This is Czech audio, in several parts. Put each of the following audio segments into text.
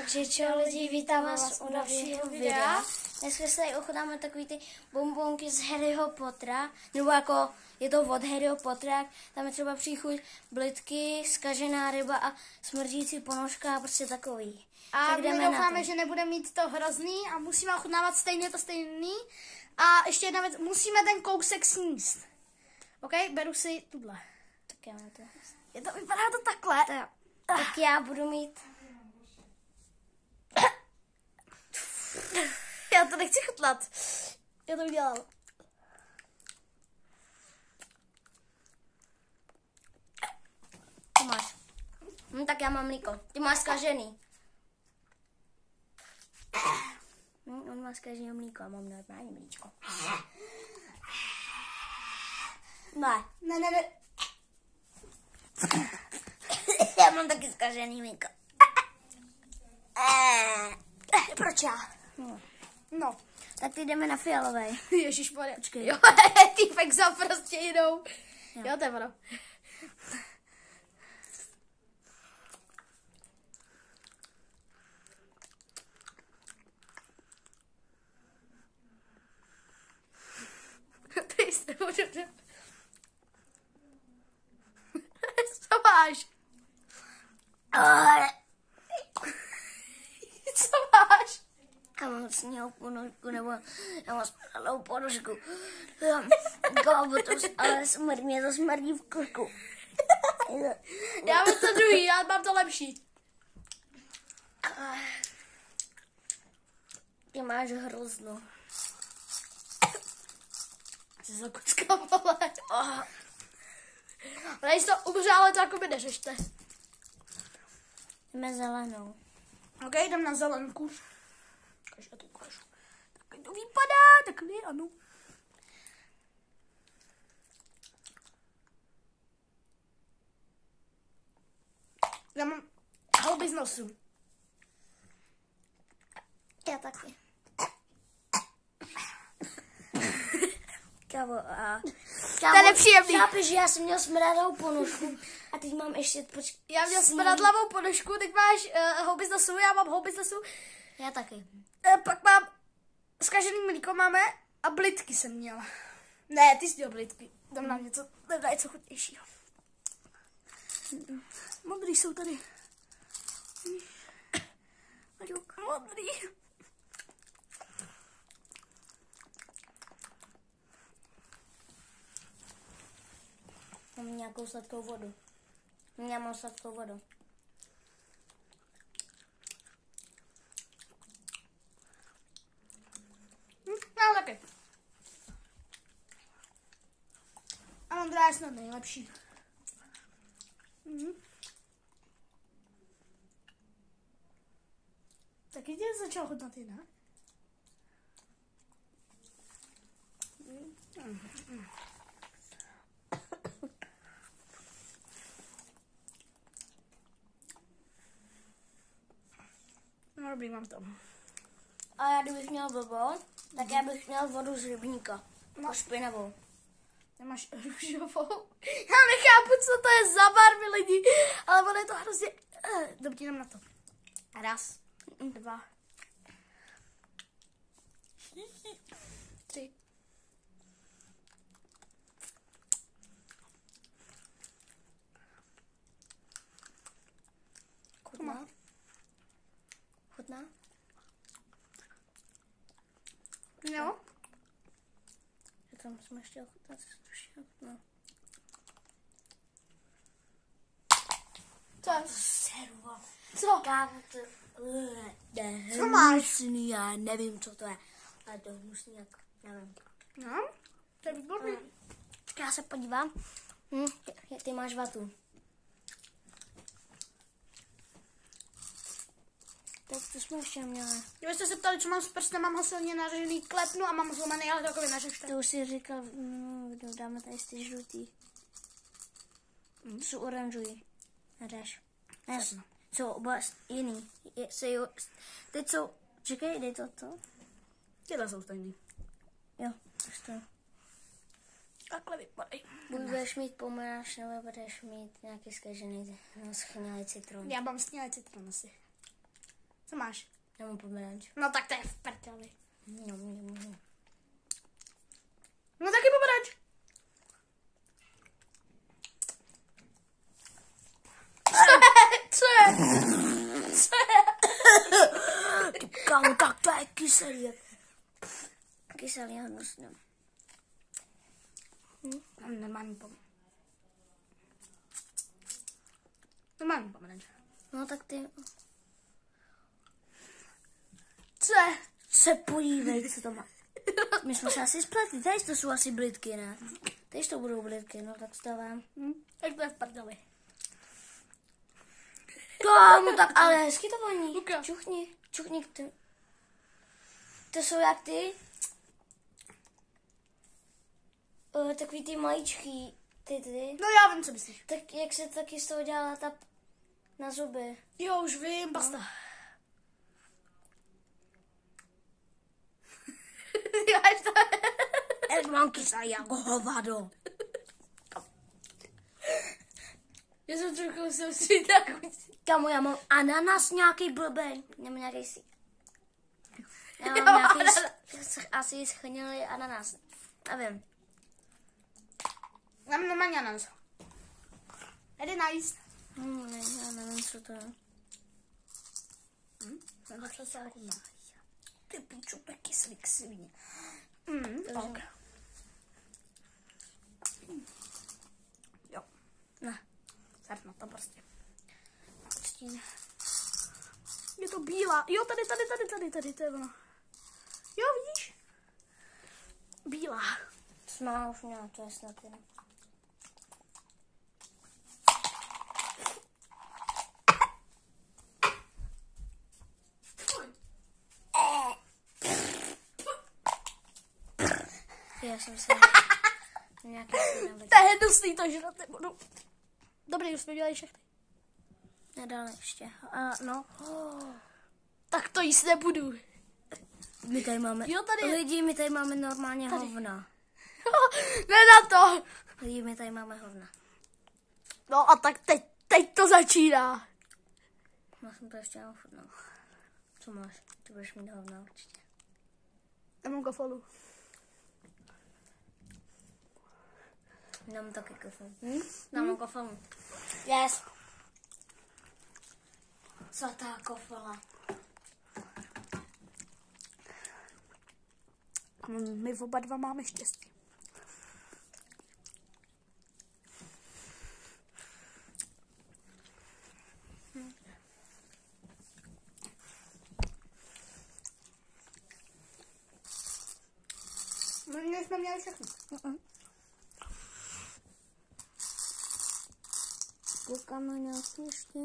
Takže čau lidi, vítám vás u dalšího videa. Dneska se tady ochutnáme takový ty bonbonky z Harryho Pottera, nebo jako je to od Harryho Pottera, tam je třeba příchuť blitky, zkažená ryba a smrdící ponožka a prostě takový. A tak my doufáme, že nebude mít to hrozný a musíme ochutnávat stejně to stejný. A ještě jedna věc, musíme ten kousek sníst. OK, beru si tuhle. Tak já mám to. Vypadá to takhle. Tak já budu mít... Já to nechci chutnat. Já to udělal. Ty máš. Tak já mám mlíko. Ty máš zkažený. On má zkažený mlíko a mám normální mlíčko. Ne. Já mám taky zkažený mlíko. Proč já? No. Tak ty jdeme na fialovej. Ježišmarja, počkej. Jo, týpek za prostě jdou. Jo, to je ono. Ty jste dobře. Co máš? Co máš? Já mám sněhou ponožku, nebo já mám spadalou ponožku. Ale mě to smrdí v krku. Já mám to druhý, já mám to lepší. Ty máš hrozno. Jsi za kucka, vole. Tady to umře, ale to jako by neřešte. Jdeme zelenou. OK, jdem na zelenku. Já to ukážu. Tak to vypadá, takový ano. Já mám houby z nosu. Já taky. Kámo, To je nepříjemný. Chápeš, že já jsem měl smradlavou ponožku a teď mám ještě... Já měl smradlavou ponožku, teď máš houby z nosu, já mám houby z nosu. Já taky. Pak mám zkažený mlíko máme a blitky jsem měla. Ne, ty jsi měl blitky. Dám nám něco chutnějšího. Modrý jsou tady. Modrý. Mám nějakou sladkou vodu. Já mám sladkou vodu. Já taky. A Ondra je snad nejlepší. Taky tě začal chutnat jinak. No dobrý, mám to. A já kdybych měl blbo, tak já bych měl vodu z rybníka. No. Špinavou. Nemáš růžovou? Já nechápu, co to je za barvy lidi, ale ono je to hrozně... Dobrý, jdem na to. Raz, 2, 3. Chutná? Chutná? No. Já tam jsem ještě ochutnat, no. Co? Servo. Co? Kámo, to Co máš? Já nevím, co to je. Ale to je hnusný, jak nevím. No, to je výborný. Já se podívám. Ty máš vatu. Tak to jsme ještě měli. Kdybyste se ptali, co mám s prstem, mám ho silně nařežený, klepnu a mám zlomený, ale takový neřešte. To už si říkal, kdo dáme tady ty žlutý. Jsou oranžový. Nedáš. Ne, jsou oba jiný. Teď jsou, čekej, dej to. Tyhle jsou stejný. Jo, už to. Takhle vypadají. Buď budeš mít pomeranč, nebo budeš mít nějaký zkažený, no, schnilý citron. Já mám schnilý citron asi. Co máš? Já mám pomeranč. No tak to je v prdeli. No. No taky pomeranč. Co je? Ty kámo, tak to je kyselý. Kyselý a hnusný. Normální pomeranč. No tak ty... Co je? Se podívej, co to má. My jsme se asi spletli, tady to jsou asi blitky, ne? Tady to budou blitky, no tak vstávám. Tak to je v prdeli. Kámo, tak ale hezky to voní. Ukáž. Čuchni ty. To jsou jak ty? Takový ty maličký, ty. No já vím, co myslíš. Tak jak se taky z toho dělala ta na zuby. Jo, už vím, pasta. Já to... Mám kyselý jako hovado. Já jsem trochu si tak... Kámo, já mám ananas nějaký blbej. Nebo nějaký si. Já mám nějaký asi schnilý ananas. Nevím. Mám normálně ananas. Tady nice. Ne, já nevím, co to je. Ty piču, to je kyselý k svině. Tak. Jo. Ne. Srp na to prostě. Odstín. Je to bílá. Jo, tady, to je ono. Jo, vidíš? Bílá. Smá už měla, to je snad jenom. Já jsem se nějaký To je hnusný, to žrat nebudu. Dobrý, už jsme dělali všechny. nedal ještě. No. Tak to jíst nebudu. My tady máme, Jo, tady je. lidi, my tady máme normálně Tady. hovna. Ne na to. Lidi, my tady máme hovna. No a tak teď to začíná. Já jsem to ještě neochutnal. Co máš? Ty budeš mít hovna určitě. Já mám kofolu. Dám taky kofolu. Dám kofolu. Yes. Co ta kofola? My oba dva máme štěstí. My jsme měli všechno. Koukám na nějaký ještě.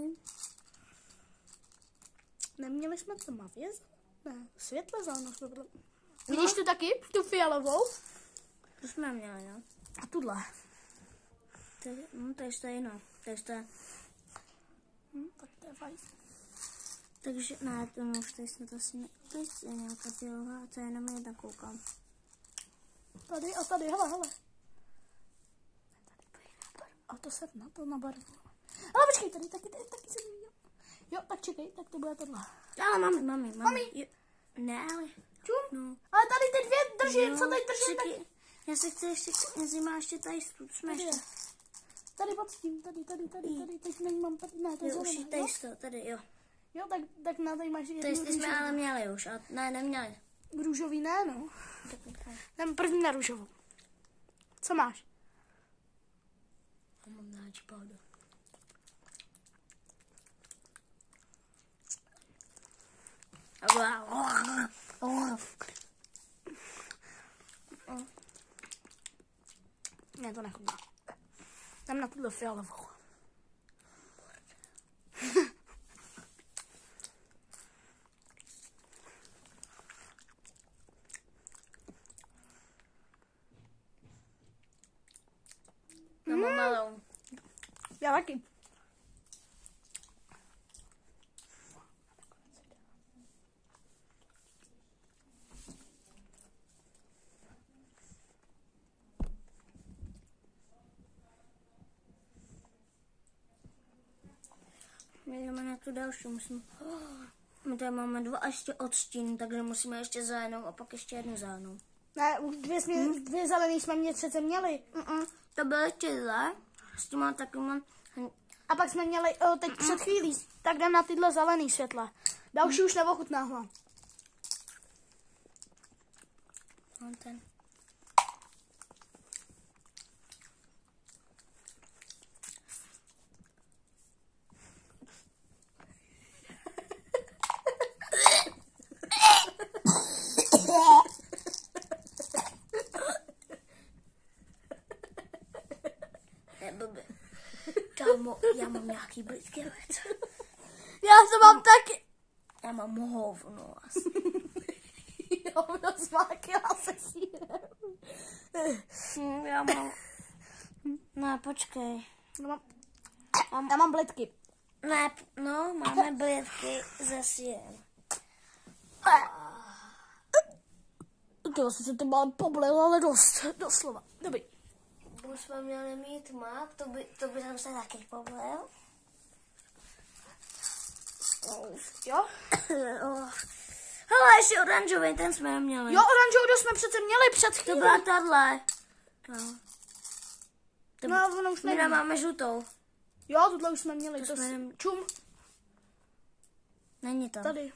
Neměli jsme tmavě? Ne, světle zelenou jsme bylo. Vidíš tu taky? Tu fialovou? To jsme měli, no. A tuhle. To je stejno. To je stejno. Tak to je fajn. Takže, ne, to no, už tady snad asi ne. To je nějaká fialová, to je jenom jedna koukám. Tady a tady, hele. A to se na to nabarvilo. Ale počkej, tady taky jsem viděl. Jo, tak čekej, tak to bude tohle. Ale mami. Ne, ale. Čum? No. Ale tady ty dvě držím, Jo, co tady držím? čekej. Já se chci ještě, jestli má ještě tady, jsme Tady, ještě. tady pod tím, tady, teď nemám, ne, to je Jo, už zelené, je tady jo? to, tady, jo. Jo, tak na tady máš To jednu jistě jsme ale měli už, a ne, neměli. růžový, ne, no. Tak. Jdem první na růžovou. Co máš? Mám dáč pohodu. Ne, to nechutná. Jdem na tuhle fialovou. Já mám malou. Já taky. My jdeme na tu další, musím. My tady máme 2 a ještě odstín, takže musíme ještě zelenou a pak ještě jednu zelenou. Ne, dvě zelený jsme mě přece měli. To bylo ještě zle. S tím mám takovým... A pak jsme měli teď před chvílí, tak jdem na tyhle zelený světla. Další už neochutnávám. Mám ten. Kámo, já mám nějaký blízký věc. Já to mám taky. Já mám hovno asi. Hovno smákila se sírem. Já mám... Ne, počkej. Já mám blitky. Ne, no, máme blízky ze sírem. To se to mám poblil, ale dost, doslova. Dobrý. Už jsme měli mít mak, to by tam se taky poblil. Jo? Hele, ještě oranžový, ten jsme měli. Jo, oranžovou jsme přece měli před To chvílí. byla tahle. No. No, ono už My nevím. máme žlutou. Jo, tohle už jsme měli. To jsme Čum, Není to. tady.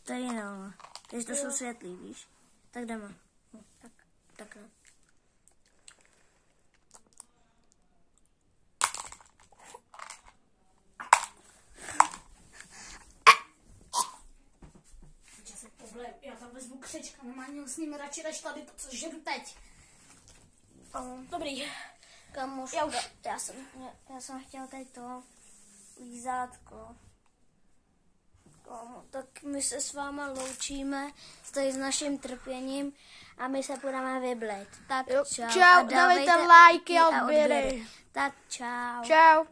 Tady no. Takže to jsou světlý, víš. Tak jdeme. No, takhle. Já tam vezmu křečka, normálně ho s ním radši než tady to, co žeru teď. Dobrý. Kamoš, já jsem chtěl tady to lízátko. Tak my se s váma loučíme tady s naším trpěním a my se budeme vyblit. Tak Jo, čau. čau, A dávejte lajky a odběry. Tak čau. Čau.